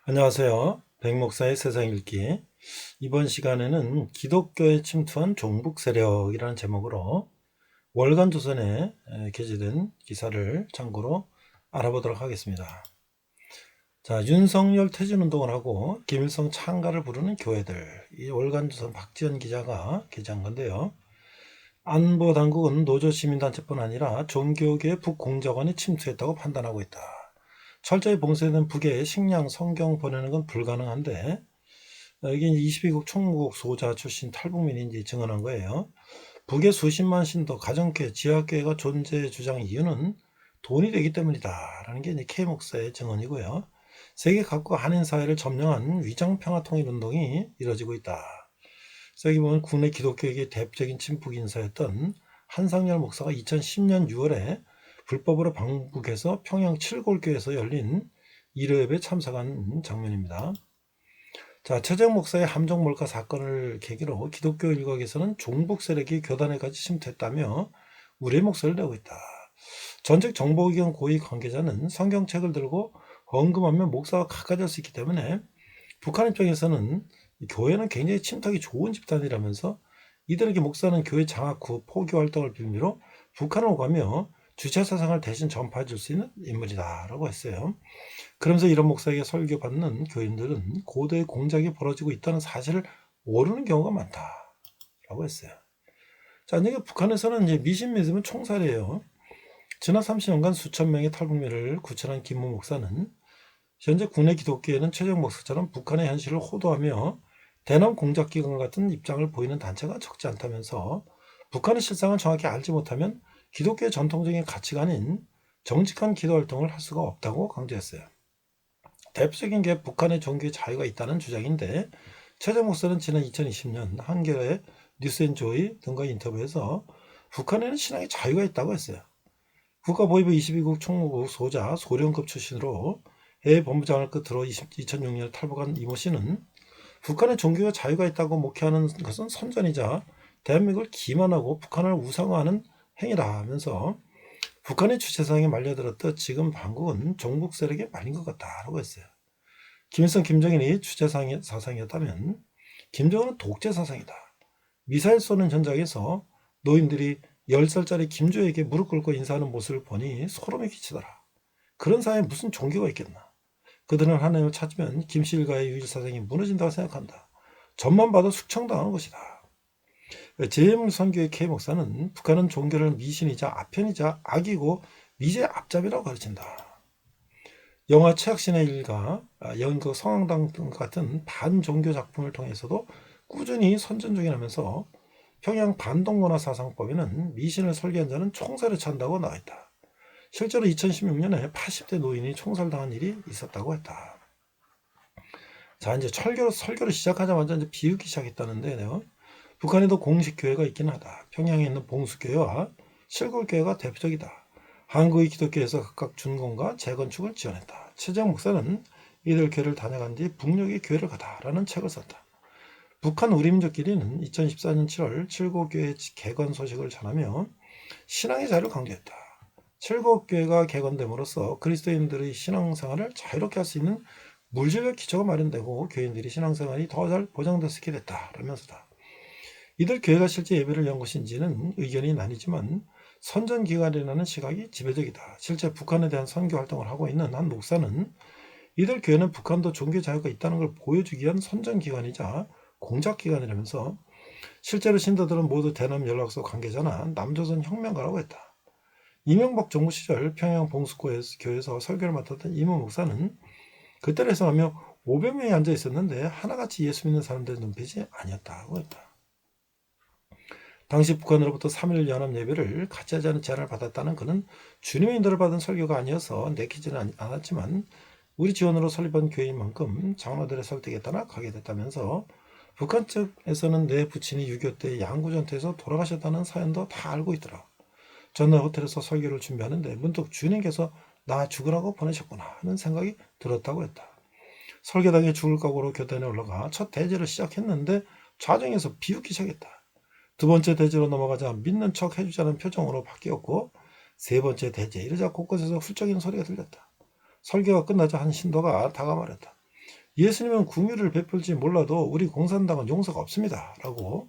안녕하세요. 백목사의 세상 읽기. 이번 시간에는 기독교에 침투한 종북 세력이라는 제목으로 월간 조선에 게재된 기사를 참고로 알아보도록 하겠습니다. 자, 윤석열 퇴진운동을 하고 김일성 창가를 부르는 교회들. 이 월간 조선 박지연 기자가 게재한 건데요. 안보 당국은 노조 시민단체뿐 아니라 종교계 북공작원이 침투했다고 판단하고 있다. 철저히 봉쇄된 북에 식량, 성경 보내는 건 불가능한데 이게 22국 총무국 소자 출신 탈북민이 증언한 거예요. 북의 수십만 신도, 가정교회, 지하교회가 존재 주장 이유는 돈이 되기 때문이다 라는 게 이제 K 목사의 증언이고요. 세계 각국 한인 사회를 점령한 위장평화통일운동이 이뤄지고 있다. 그래서 여기 보면 국내 기독교계의 대표적인 친북 인사였던 한상열 목사가 2010년 6월에 불법으로 방북해서 평양 칠골교에서 열린 일요예배에 참석한 장면입니다. 자, 최재형 목사의 함정 몰카 사건을 계기로 기독교 일각에서는 종북 세력이 교단에까지 침투했다며 우려의 목소리를 내고 있다. 전직 정보기관 고위 관계자는 성경책을 들고 헌금하면 목사가 가까워질 수 있기 때문에 북한 입장에서는 교회는 굉장히 침투하기 좋은 집단이라면서 이들에게 목사는 교회 장악 후 포교 활동을 빌미로 북한을 오가며 주체 사상을 대신 전파해 줄 수 있는 인물이다라고 했어요. 그러면서 이런 목사에게 설교받는 교인들은 고도의 공작이 벌어지고 있다는 사실을 모르는 경우가 많다라고 했어요. 자, 이제 북한에서는 이제 미신 믿으면 총살이에요. 지난 30년간 수천 명의 탈북민을 구출한 김모 목사는 현재 국내 기독교에는 최재형 목사처럼 북한의 현실을 호도하며 대남 공작기관 같은 입장을 보이는 단체가 적지 않다면서 북한의 실상을 정확히 알지 못하면 기독교의 전통적인 가치가 아닌 정직한 기도 활동을 할 수가 없다고 강조했어요. 대표적인 게 북한의 종교의 자유가 있다는 주장인데 최재 목사는 지난 2020년 한겨레 뉴스앤조이 등과 인터뷰에서 북한에는 신앙의 자유가 있다고 했어요. 국가보위부 22국 총무국 소자 소령급 출신으로 해외 본부장을 끝으로 2006년에 탈북한 이모 씨는 북한의 종교가 자유가 있다고 목회하는 것은 선전이자 대한민국을 기만하고 북한을 우상화하는 행위라면서 북한의 주체사상에 말려들었듯 지금 한국은 종북 세력에 말린 것 같다라고 했어요. 김일성, 김정일이 주체사상이었다면 김정은은 독재사상이다. 미사일 쏘는 현장에서 노인들이 10살짜리 김조에게 무릎 꿇고 인사하는 모습을 보니 소름이 끼치더라. 그런 사회에 무슨 종교가 있겠나. 그들은 하나님을 찾으면 김씨 일가의 유일사상이 무너진다고 생각한다. 전만 봐도 숙청당하는 것이다. 제임 선교의 K 목사는 북한은 종교를 미신이자 아편이자 악이고 미제의 앞잡이라고 가르친다. 영화 최악신의 일가, 연극 성황당 등 같은 반종교 작품을 통해서도 꾸준히 선전적이라면서 평양 반동문화사상법에는 미신을 설계한 자는 총살에 찬다고 나와있다. 실제로 2016년에 80대 노인이 총살당한 일이 있었다고 했다. 자, 이제 설교를 시작하자마자 이제 비웃기 시작했다는데요. 북한에도 공식 교회가 있긴 하다. 평양에 있는 봉수교회와 실골교회가 대표적이다. 한국의 기독교에서 각각 준공과 재건축을 지원했다. 최재형 목사는 이들 교회를 다녀간 뒤 북녘의 교회를 가다라는 책을 썼다. 북한 우리민족끼리는 2014년 7월 칠곡교회 개건 소식을 전하며 신앙의 자유를 강조했다. 칠곡교회가 개건됨으로써 그리스도인들의 신앙생활을 자유롭게 할 수 있는 물질적 기초가 마련되고 교인들이 신앙생활이 더 잘 보장될 수 있게 됐다라면서다. 이들 교회가 실제 예배를 연 것인지는 의견이 나뉘지만 선전기관이라는 시각이 지배적이다. 실제 북한에 대한 선교 활동을 하고 있는 한 목사는 이들 교회는 북한도 종교 자유가 있다는 걸 보여주기 위한 선전기관이자 공작기관이라면서 실제로 신도들은 모두 대남 연락소 관계자나 남조선 혁명가라고 했다. 이명박 정부 시절 평양 봉수교회에서 설교를 맡았던 이모 목사는 그때를 해석하며 500명이 앉아 있었는데 하나같이 예수 믿는 사람들의 눈빛이 아니었다고 했다. 당시 북한으로부터 3.1 연합 예배를 같이 하자는 제안을 받았다는 그는 주님의 인도를 받은 설교가 아니어서 내키지는 않았지만 우리 지원으로 설립한 교회인 만큼 장로들의 설득에 따라 가게 됐다면서 북한 측에서는 내 부친이 6.25 때 양구전투에서 돌아가셨다는 사연도 다 알고 있더라. 전날 호텔에서 설교를 준비하는데 문득 주님께서 나 죽으라고 보내셨구나 하는 생각이 들었다고 했다. 설교당에 죽을 각오로 교단에 올라가 첫 대제를 시작했는데 좌정에서 비웃기 시작했다. 두 번째 대제로 넘어가자 믿는 척 해주자는 표정으로 바뀌었고 세 번째 대제 이러자 곳곳에서 훌쩍이는 소리가 들렸다. 설교가 끝나자 한 신도가 다가 말했다. 예수님은 궁유를 베풀지 몰라도 우리 공산당은 용서가 없습니다. 라고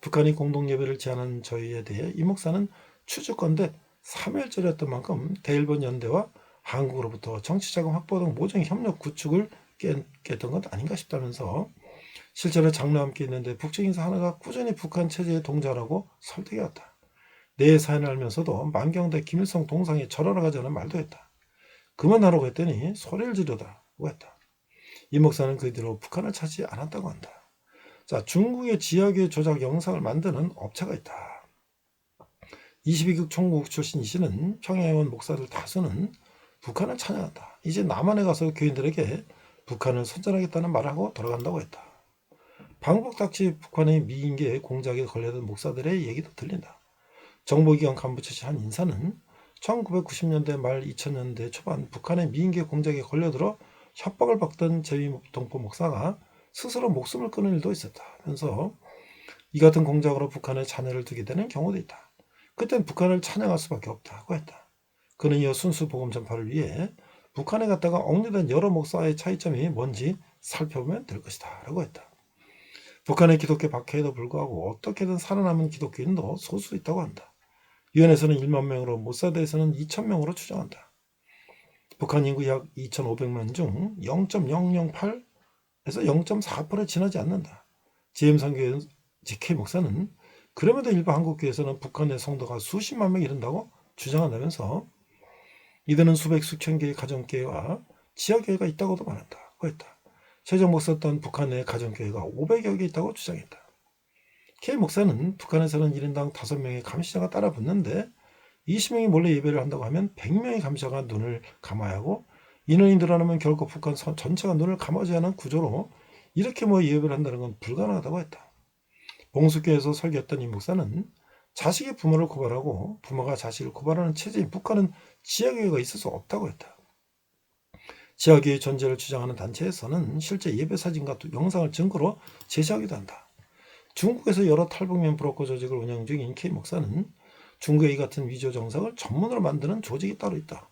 북한이 공동예배를 제안한 저희에 대해 이 목사는 추측건대 3일절이었던 만큼 대일본 연대와 한국으로부터 정치자금 확보 등 모종 협력 구축을 깼던 것 아닌가 싶다면서 실제로 장로와 함께 있는데 북측 인사 하나가 꾸준히 북한 체제에 동조하라고 설득해왔다. 내 사연을 알면서도 만경대 김일성 동상에 절하러 가자는 말도 했다. 그만하라고 했더니 소리를 지르다고 했다. 이 목사는 그 뒤로 북한을 찾지 않았다고 한다. 자, 중국의 지하교회 조작 영상을 만드는 업체가 있다. 22국 총국 출신 이 씨는 평양에 온 목사들 다수는 북한을 찬양한다. 이제 남한에 가서 교인들에게 북한을 선전하겠다는 말을 하고 돌아간다고 했다. 방북닥치 북한의 미인계 공작에 걸려든 목사들의 얘기도 들린다. 정보기관 간부 출신 한 인사는 1990년대 말 2000년대 초반 북한의 미인계 공작에 걸려들어 협박을 받던 제위동포 목사가 스스로 목숨을 끊은 일도 있었다면서 이 같은 공작으로 북한에 자녀를 두게 되는 경우도 있다. 그땐 북한을 찬양할 수밖에 없다고 했다. 그는 이어 순수 복음 전파를 위해 북한에 갔다가 억류된 여러 목사의 차이점이 뭔지 살펴보면 될 것이다 라고 했다. 북한의 기독교 박해에도 불구하고 어떻게든 살아남은 기독교인도 소수 있다고 한다. 유엔에서는 1만 명으로 모사드에서는 2천 명으로 추정한다. 북한 인구 약 2,500만 중 0.008에서 0.4%에 지나지 않는다. GM선교회 GK 목사는 그럼에도 일부 한국교회에서는 북한 내 성도가 수십만 명이 이른다고 주장한다면서 이들은 수백 수천 개의 가정교회와 지하교회가 있다고도 말한다고 했다. 최종 목사 또한 북한 내 가정교회가 500여 개 있다고 주장했다. K 목사는 북한에서는 1인당 5명의 감시자가 따라 붙는데 20명이 몰래 예배를 한다고 하면 100명의 감시자가 눈을 감아야 하고 인원이 늘어나면 결코 북한 전체가 눈을 감아줘야 하는 구조로 이렇게 예배를 한다는 건 불가능하다고 했다. 봉수교에서 설교했던 이 목사는 자식이 부모를 고발하고 부모가 자식을 고발하는 체제인 북한은 지하교회가 있을 수 없다고 했다. 지하교회 존재를 주장하는 단체에서는 실제 예배 사진과 영상을 증거로 제시하기도 한다. 중국에서 여러 탈북민 브로커 조직을 운영 중인 K 목사는 중국의 이 같은 위조 정상을 전문으로 만드는 조직이 따로 있다.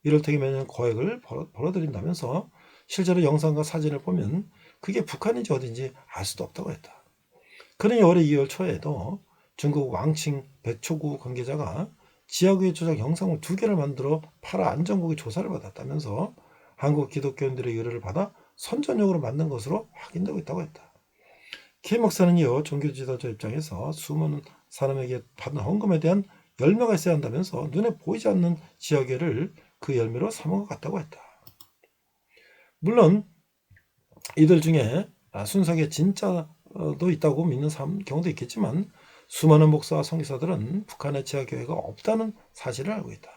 이럴테기 매년 거액을 벌어들인다면서 실제로 영상과 사진을 보면 그게 북한인지 어딘지 알 수도 없다고 했다. 그러니 올해 2월 초에도 중국 왕칭 백초구 관계자가 지하교회 조작 영상을 2개를 만들어 파라 안전국의 조사를 받았다면서 한국 기독교인들의 의뢰를 받아 선전용으로 만든 것으로 확인되고 있다고 했다. K 목사는 이어 종교 지도자 입장에서 수많은 사람에게 받은 헌금에 대한 열매가 있어야 한다면서 눈에 보이지 않는 지하교회를 그 열매로 삼은 것 같다고 했다. 물론 이들 중에 순삭의 진짜도 있다고 믿는 경우도 있겠지만 수많은 목사와 선교사들은 북한의 지하교회가 없다는 사실을 알고 있다.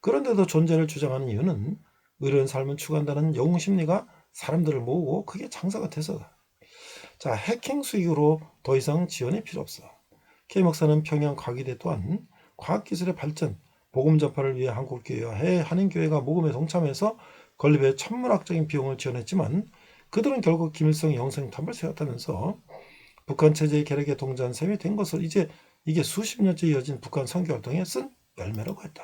그런데도 존재를 주장하는 이유는 의로운 삶을 추구한다는 영웅심리가 사람들을 모으고 그게 장사가 돼서다. 자, 해킹 수익으로 더 이상 지원이 필요 없어. K 목사는 평양 과기대 또한 과학기술의 발전, 복음 전파를 위해 한국교회와 해외 한인교회가 모금에 동참해서 건립에 천문학적인 비용을 지원했지만 그들은 결국 김일성 영생탑을 세웠다면서 북한 체제의 계략에 동조한 셈이 된 것을 이제 이게 수십 년째 이어진 북한 선교활동에 쓴 열매라고 했다.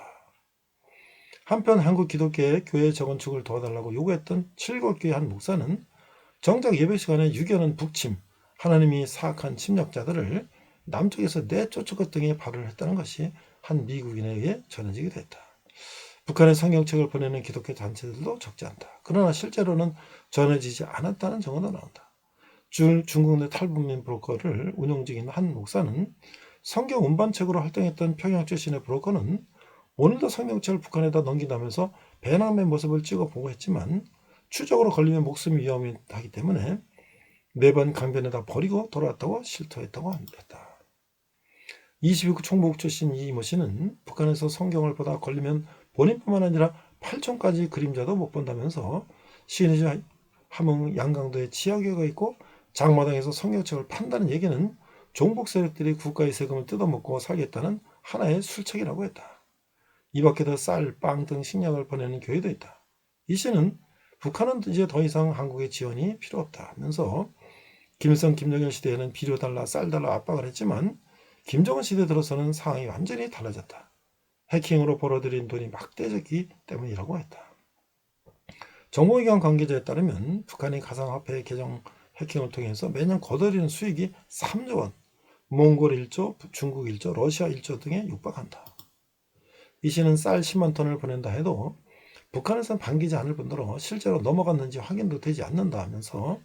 한편 한국 기독교의 교회 재건축을 도와달라고 요구했던 칠곡교회 한 목사는 정작 예배 시간에 유교는 북침, 하나님이 사악한 침략자들을 남쪽에서 내쫓을 등의 발언을 했다는 것이 한 미국인에 의해 전해지기도 했다. 북한에 성경책을 보내는 기독교 단체들도 적지 않다. 그러나 실제로는 전해지지 않았다는 증언도 나온다. 중국 내 탈북민 브로커를 운영 중인 한 목사는 성경 운반책으로 활동했던 평양 출신의 브로커는 오늘도 성경책을 북한에다 넘긴다면서 배낭맨 모습을 찍어 보고했지만 추적으로 걸리면 목숨이 위험하기 때문에 매번 강변에다 버리고 돌아왔다고 실토했다고 했다. 22구 총무국 출신 이모 씨는 북한에서 성경을 보다 걸리면 본인뿐만 아니라 8촌까지 그림자도 못 본다면서 시인이자 함흥 양강도에 지하교회가 있고 장마당에서 성경책을 판다는 얘기는 종북 세력들이 국가의 세금을 뜯어먹고 살겠다는 하나의 술책이라고 했다. 이 밖에도 쌀, 빵 등 식량을 보내는 교회도 있다. 이 씨는 북한은 이제 더 이상 한국의 지원이 필요 없다면서 김일성, 김정일 시대에는 비료 달라, 쌀 달라 압박을 했지만 김정은 시대 들어서는 상황이 완전히 달라졌다. 해킹으로 벌어들인 돈이 막대적이기 때문이라고 했다. 정보기관 관계자에 따르면 북한이 가상화폐 계정 해킹을 통해서 매년 거둬들이는 수익이 3조 원, 몽골 1조, 중국 1조, 러시아 1조 등에 육박한다. 이 시는 쌀 10만 톤을 보낸다 해도 북한에선 반기지 않을 뿐더러 실제로 넘어갔는지 확인도 되지 않는다 하면서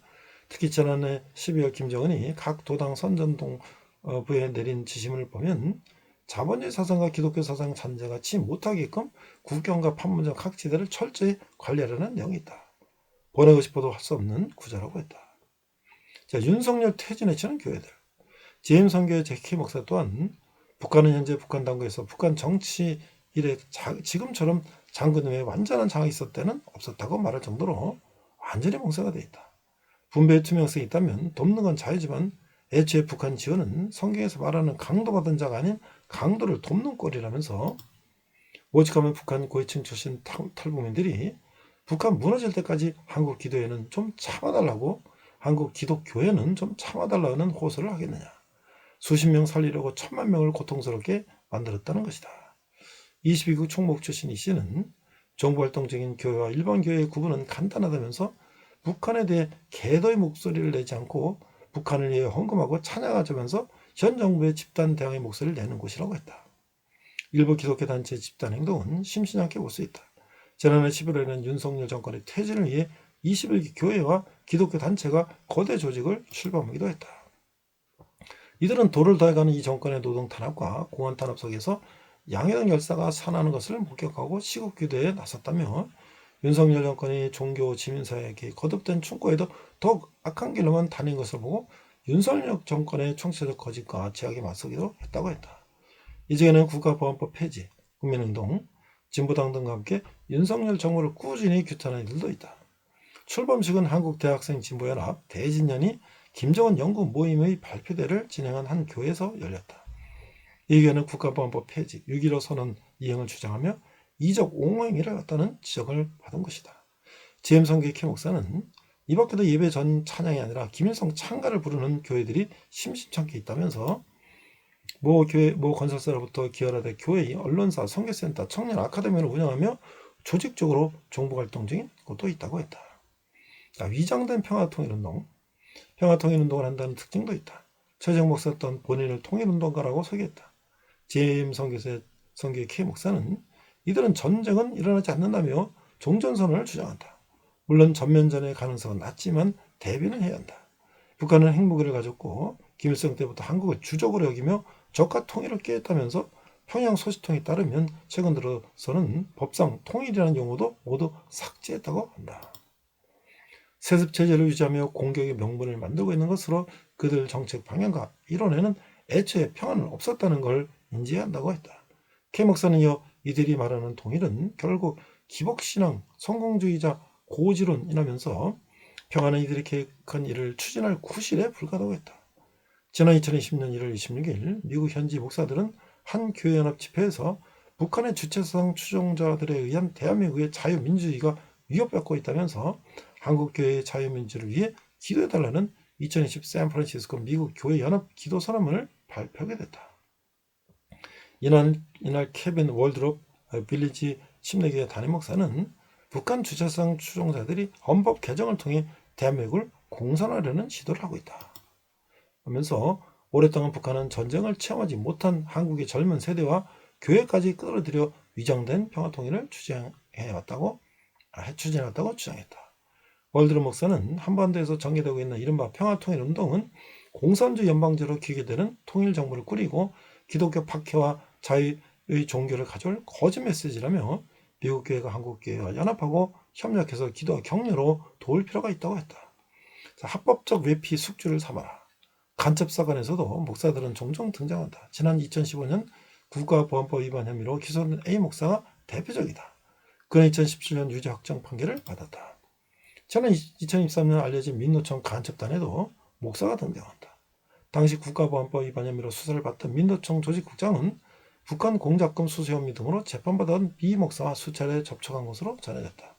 특히 지난해 12월 김정은이 각 도당 선전동부에 내린 지침을 보면 자본주의 사상과 기독교 사상 잔재같이 못하게끔 국경과 판문점 각지대를 철저히 관리하려는 내용이 있다. 보내고 싶어도 할 수 없는 구조라고 했다. 자, 윤석열 퇴진에 치는 교회들. 제임 선교회 제키 목사 또한 북한은 현재 북한 당국에서 북한 정치 일에 지금처럼 장군님의 완전한 장악이 있었을 때는 없었다고 말할 정도로 완전히 몽쇄가 되어 있다. 분배의 투명성이 있다면 돕는 건 자유지만 애초에 북한 지원은 성경에서 말하는 강도받은 자가 아닌 강도를 돕는 꼴이라면서 오직하면 북한 고위층 출신 탈북민들이 북한 무너질 때까지 한국 기도회는 좀 참아달라고 한국 기독교회는 좀 참아달라는 호소를 하겠느냐. 수십 명 살리려고 1,000만 명을 고통스럽게 만들었다는 것이다. 22국 총목 출신 이 씨는 정부활동 중인 교회와 일반 교회의 구분은 간단하다면서 북한에 대해 개도의 목소리를 내지 않고 북한을 위해 헌금하고 찬양하자면서 현 정부의 집단 대응의 목소리를 내는 곳이라고 했다. 일부 기독교 단체 집단 행동은 심심찮게 볼 수 있다. 지난해 11월에는 윤석열 정권의 퇴진을 위해 21기 교회와 기독교 단체가 거대 조직을 출범하기도 했다. 이들은 도를 다해가는 이 정권의 노동 탄압과 공안 탄압 속에서 양해당 열사가 산하는 것을 목격하고 시국규대에 나섰다며 윤석열 정권이 종교 지민사회에게 거듭된 충고에도 더욱 악한 길로만 다닌 것을 보고 윤석열 정권의 총체적 거짓과 제약에 맞서기도 했다고 했다. 이제는 국가보안법 폐지, 국민운동, 진보당 등과 함께 윤석열 정부를 꾸준히 규탄하는 이들도 있다. 출범식은 한국대학생진보연합 대진년이 김정은 연구 모임의 발표대를 진행한 한 교회에서 열렸다. 이 교회는 국가보안법 폐지, 6.15 선언 이행을 주장하며 이적 옹호행위를 했다는 지적을 받은 것이다. 제임 선교회 K 목사는 이 밖에도 예배 전 찬양이 아니라 김일성 찬가를 부르는 교회들이 심심찮게 있다면서 모 교회, 모 건설사로부터 기여하되 교회의 언론사, 선교센터, 청년 아카데미를 운영하며 조직적으로 정보활동 중인 곳도 있다고 했다. 자, 위장된 평화통일운동, 평화통일운동을 한다는 특징도 있다. 최정 목사 또한 본인을 통일운동가라고 소개했다. 제임 선교회 K 목사는 이들은 전쟁은 일어나지 않는다며 종전선언을 주장한다. 물론 전면전의 가능성은 낮지만 대비는 해야 한다. 북한은 핵무기를 가졌고 김일성 때부터 한국을 주적으로 여기며 적과 통일을 꾀했다면서 평양 소식통에 따르면 최근 들어서는 법상 통일이라는 용어도 모두 삭제했다고 한다. 세습 체제를 유지하며 공격의 명분을 만들고 있는 것으로 그들 정책 방향과 이론에는 애초에 평화는 없었다는 걸 인지해야 한다고 했다. K 목사는 이어 이들이 말하는 통일은 결국 기복신앙, 성공주의자, 고지론이라면서 평화는 이들이 계획한 일을 추진할 구실에 불과하다고 했다. 지난 2020년 1월 26일 미국 현지 목사들은 한 교회연합 집회에서 북한의 주체성 추종자들에 의한 대한민국의 자유민주주의가 위협받고 있다면서 한국교회의 자유민주를 위해 기도해달라는 2020 샌프란시스코 미국 교회연합 기도선언문을 발표하게 됐다. 이날 케빈 월드롭 빌리지 침례교회 담임 목사는 북한 주체성 추종자들이 헌법 개정을 통해 대한민국을 공산화하려는 시도를 하고 있다. 하면서 오랫동안 북한은 전쟁을 체험하지 못한 한국의 젊은 세대와 교회까지 끌어들여 위장된 평화통일을 추진해왔다고 주장했다. 월드롭 목사는 한반도에서 전개되고 있는 이른바 평화통일운동은 공산주의 연방제로 기계되는 통일정부를 꾸리고 기독교 박해와 자유의 종교를 가져올 거짓 메시지라며 미국 교회가 한국 교회와 연합하고 협력해서 기도와 격려로 도울 필요가 있다고 했다. 합법적 외피 숙주를 삼아라. 간첩사건에서도 목사들은 종종 등장한다. 지난 2015년 국가보안법 위반 혐의로 기소된 A 목사가 대표적이다. 그는 2017년 유죄 확정 판결을 받았다. 지난 2023년 알려진 민노총 간첩단에도 목사가 등장한다. 당시 국가보안법 위반 혐의로 수사를 받던 민노총 조직국장은 북한 공작금 수수 혐의 등으로 재판받은 B 목사와 수차례 접촉한 것으로 전해졌다.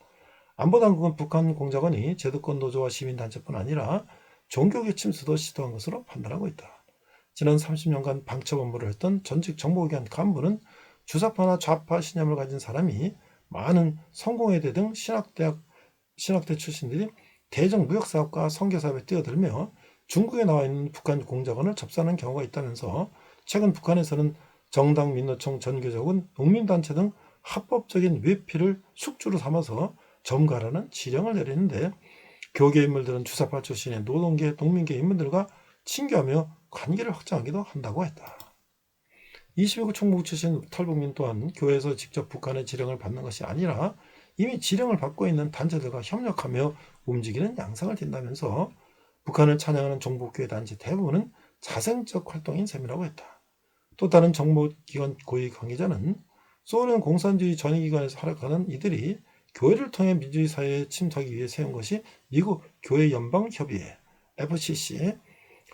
안보당국은 북한 공작원이 제도권 노조와 시민단체뿐 아니라 종교계 침수도 시도한 것으로 판단하고 있다. 지난 30년간 방첩 업무를 했던 전직 정보기관 간부는 주사파나 좌파 신념을 가진 사람이 많은 성공회대 등 신학대학 신학대 출신들이 대중 무역사업과 선교사업에 뛰어들며 중국에 나와 있는 북한 공작원을 접수하는 경우가 있다면서 최근 북한에서는 정당, 민노총, 전교조군, 농민단체 등 합법적인 외피를 숙주로 삼아서 점거하라는 지령을 내리는데 교계 인물들은 주사파 출신의 노동계, 농민계 인물들과 친교하며 관계를 확장하기도 한다고 했다. 22구 총국 출신 탈북민 또한 교회에서 직접 북한의 지령을 받는 것이 아니라 이미 지령을 받고 있는 단체들과 협력하며 움직이는 양상을 띈다면서 북한을 찬양하는 종북교회 단체 대부분은 자생적 활동인 셈이라고 했다. 또 다른 정보기관 고위 관계자는 소련 공산주의 전위기관에서 활약하는 이들이 교회를 통해 민주주의 사회에 침투하기 위해 세운 것이 미국 교회 연방협의회 FCC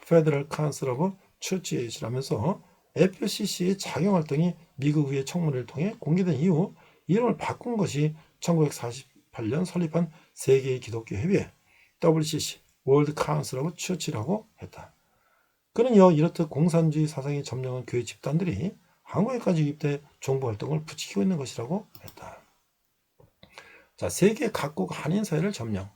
Federal Council of Churches라면서 FCC의 작용활동이 미국 의회 청문회를 통해 공개된 이후 이름을 바꾼 것이 1948년 설립한 세계의 기독교 협의회 WCC World Council of Church라고 했다. 그는 이렇듯 공산주의 사상이 점령한 교회 집단들이 한국에까지 유입돼 종부활동을 부추기고 있는 것이라고 했다. 자, 세계 각국 한인사회를 점령.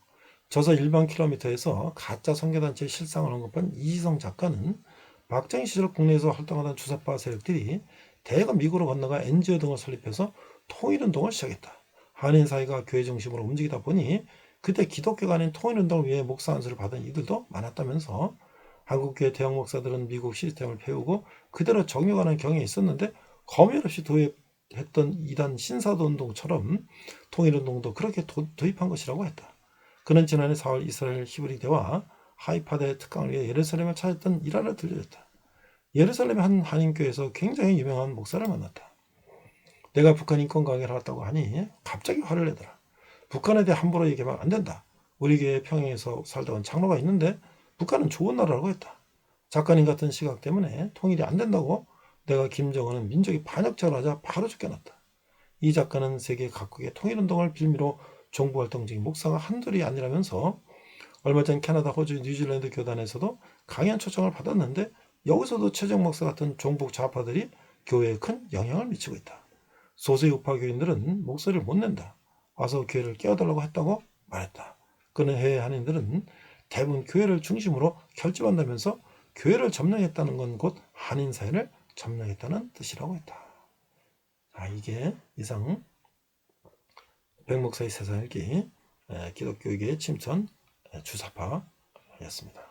저서 1만 킬로미터에서 가짜 선교단체의 실상을 언급한 이지성 작가는 박정희 시절 국내에서 활동하던 주사파 세력들이 대거 미국으로 건너가 NGO 등을 설립해서 통일운동을 시작했다. 한인사회가 교회 중심으로 움직이다 보니 그때 기독교가 아닌 통일운동을 위해 목사 안수를 받은 이들도 많았다면서 한국교회 대형 목사들은 미국 시스템을 배우고 그대로 적용하는 경향이 있었는데 검열 없이 도입했던 이단 신사도운동처럼 통일운동도 그렇게 도입한 것이라고 했다. 그는 지난해 4월 이스라엘 히브리대와 하이파대 특강을 위해 예루살렘을 찾았던 일화를 들려줬다. 예루살렘의 한 한인교회에서 굉장히 유명한 목사를 만났다. 내가 북한 인권 강의를 하겠다고 하니 갑자기 화를 내더라. 북한에 대해 함부로 얘기하면 안 된다. 우리 교회 평양에서 살다 온 장로가 있는데 북한은 좋은 나라라고 했다. 작가님 같은 시각 때문에 통일이 안 된다고 내가 김정은은 민족이 반역자로 하자 바로 쫓겨났다. 이 작가는 세계 각국의 통일운동을 빌미로 종부활동 중인 목사가 한둘이 아니라면서 얼마 전 캐나다, 호주, 뉴질랜드 교단에서도 강연 초청을 받았는데 여기서도 최정 목사 같은 종북 좌파들이 교회에 큰 영향을 미치고 있다. 소수의 우파 교인들은 목소리를 못 낸다. 와서 교회를 깨워달라고 했다고 말했다. 그는 해외 한인들은 대부분 교회를 중심으로 결집한다면서 교회를 점령했다는 건 곧 한인사회를 점령했다는 뜻이라고 했다. 자, 이게 이상 백목사의 세상일기 기독교계의 침투한 주사파였습니다.